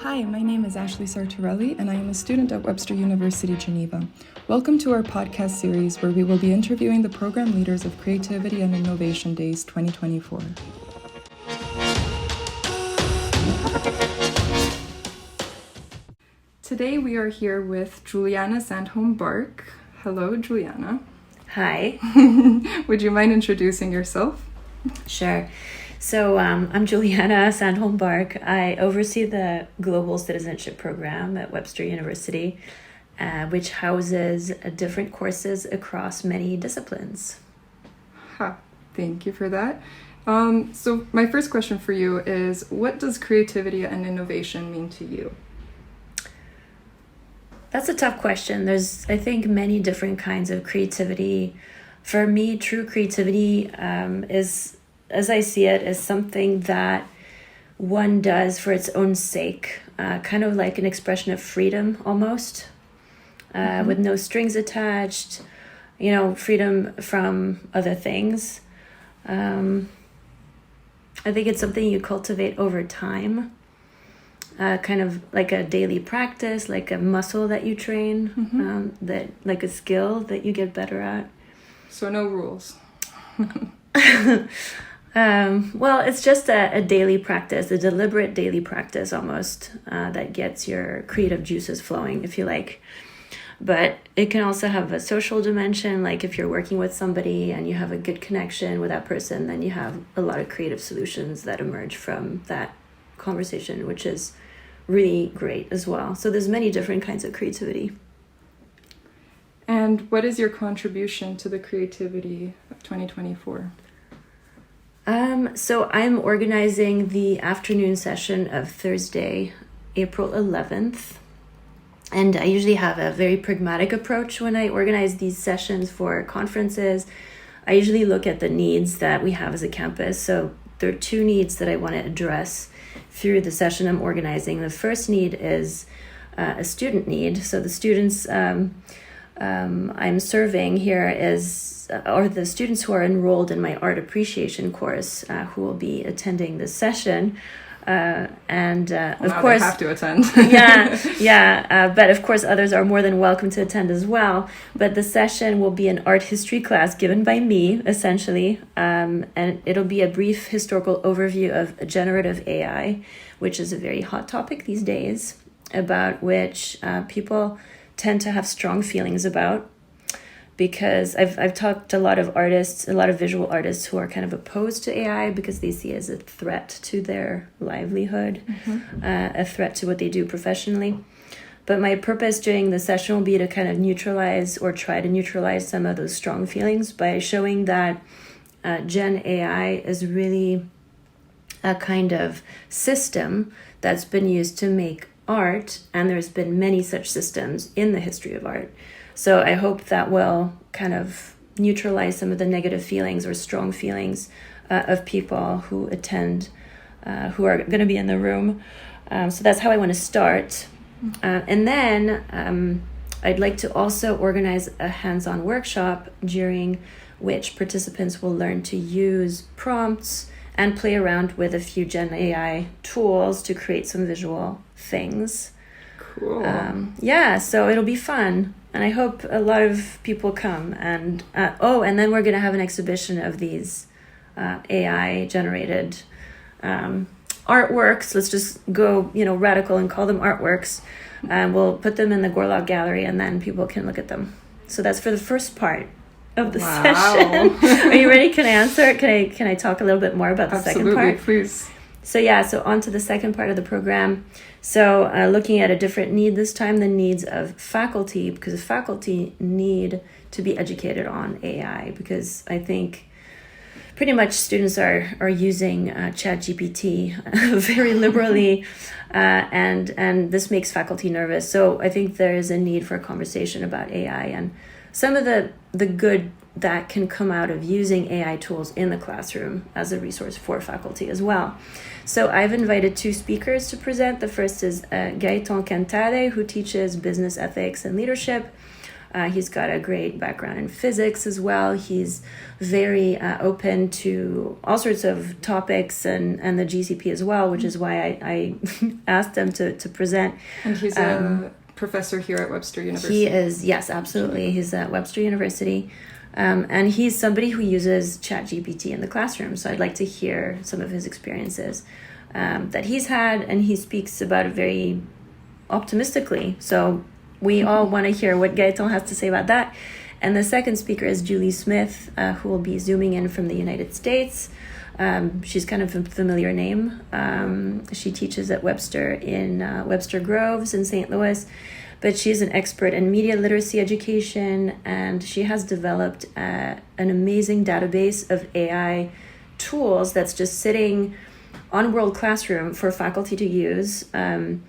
Hi, my name is Ashley Sartorelli, and I am a student at Webster University, Geneva. Welcome to our podcast series where we will be interviewing the program leaders of Creativity and Innovation Days 2024. Today we are here with Juliana Sandholm-Bark. Hello, Juliana. Hi. Would you mind introducing yourself? Sure. So I'm Juliana Sandholm-Bark. I oversee the Global Citizenship Program at Webster University, which houses different courses across many disciplines. Thank you for that. So my first question for you is, what does creativity and innovation mean to you? That's a tough question. There's, I think, many different kinds of creativity. For me, true creativity is, as I see it, is something that one does for its own sake, kind of like an expression of freedom almost, with no strings attached, freedom from other things. I think it's something you cultivate over time, kind of like a daily practice, like a muscle that you train, that like a skill that you get better at. So no rules. Well, it's just a daily practice, a deliberate daily practice almost, that gets your creative juices flowing, if you like. But it can also have a social dimension, like if you're working with somebody and you have a good connection with that person, then you have a lot of creative solutions that emerge from that conversation, which is really great as well. So there's many different kinds of creativity. And what is your contribution to the creativity of 2024? So I'm organizing the afternoon session of Thursday, April 11th. And I usually have a very pragmatic approach when I organize these sessions for conferences. I usually look at the needs that we have as a campus. So there are two needs that I want to address through the session I'm organizing. The first need is a student need. So the students I'm serving here are the students who are enrolled in my art appreciation course, who will be attending this session. Of course, they have to attend. But of course, others are more than welcome to attend as well. But the session will be an art history class given by me, essentially, and it'll be a brief historical overview of generative AI, which is a very hot topic these days, about which people tend to have strong feelings about, because I've talked to a lot of artists, a lot of visual artists who are kind of opposed to AI because they see it as a threat to their livelihood, a threat to what they do professionally. But my purpose during the session will be to kind of neutralize or try to neutralize some of those strong feelings by showing that Gen AI is really a kind of system that's been used to make art, and there's been many such systems in the history of art. So I hope that will kind of neutralize some of the negative feelings or strong feelings of people who attend, who are going to be in the room. So that's how I want to start. And then I'd like to also organize a hands-on workshop during which participants will learn to use prompts and play around with a few Gen AI tools to create some visual things. Cool. So it'll be fun. And I hope a lot of people come. And then we're going to have an exhibition of these AI-generated artworks. Let's just go, radical and call them artworks. We'll put them in the Gorlock Gallery, and then people can look at them. So that's for the first part of the session. Are you ready? Can I answer? Can I talk a little bit more about the second part? Absolutely, please. So on to the second part of the program. So looking at a different need this time, the needs of faculty, because the faculty need to be educated on AI, because I think pretty much students are using ChatGPT very liberally, and this makes faculty nervous. So I think there is a need for a conversation about AI and some of the good that can come out of using AI tools in the classroom as a resource for faculty as well. So I've invited two speakers to present. The first is Gaëtan Cantare, who teaches business ethics and leadership. He's got a great background in physics as well. He's very open to all sorts of topics and the GCP as well, which is why I asked him to present. And he's a professor here at Webster University. He is, yes, absolutely. He's at Webster University. And he's somebody who uses ChatGPT in the classroom. So I'd like to hear some of his experiences that he's had, and he speaks about it very optimistically. So we all want to hear what Gaëtan has to say about that. And the second speaker is Julie Smith, who will be zooming in from the United States. She's kind of a familiar name. She teaches at Webster in Webster Groves in St. Louis, but she's an expert in media literacy education, and she has developed an amazing database of AI tools that's just sitting on World Classroom for faculty to use. And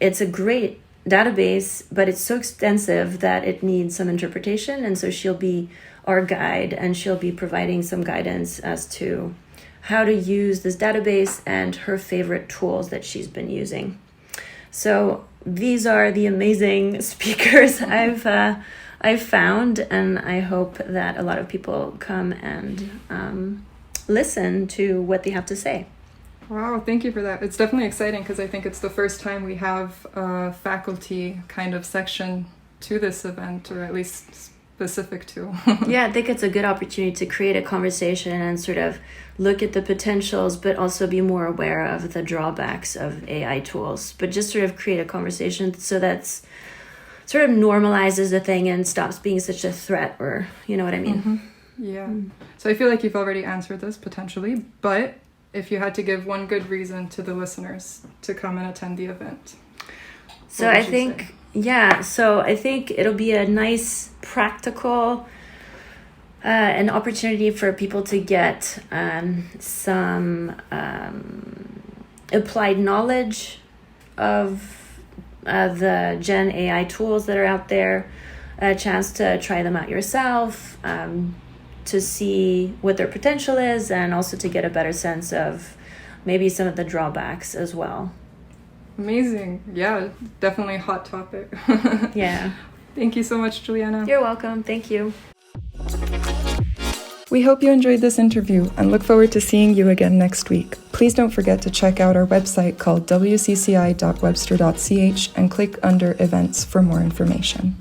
it's a great database, but it's so extensive that it needs some interpretation. And so she'll be our guide, and she'll be providing some guidance as to how to use this database and her favorite tools that she's been using. So these are the amazing speakers I've found, and I hope that a lot of people come and listen to what they have to say. Wow, thank you for that. It's definitely exciting because I think it's the first time we have a faculty kind of section to this event, or at least specific to. Yeah, I think it's a good opportunity to create a conversation and sort of look at the potentials, but also be more aware of the drawbacks of AI tools. But just sort of create a conversation so that's sort of normalizes the thing and stops being such a threat, or you know what I mean? Mm-hmm. Yeah. So I feel like you've already answered this potentially, but if you had to give one good reason to the listeners to come and attend the event. So I think, so I think it'll be a nice, practical, an opportunity for people to get some applied knowledge of the Gen AI tools that are out there, a chance to try them out yourself, to see what their potential is, and also to get a better sense of maybe some of the drawbacks as well. Amazing. Yeah, definitely a hot topic. Yeah. Thank you so much, Juliana. You're welcome. Thank you. We hope you enjoyed this interview and look forward to seeing you again next week. Please don't forget to check out our website called wcci.webster.ch and click under events for more information.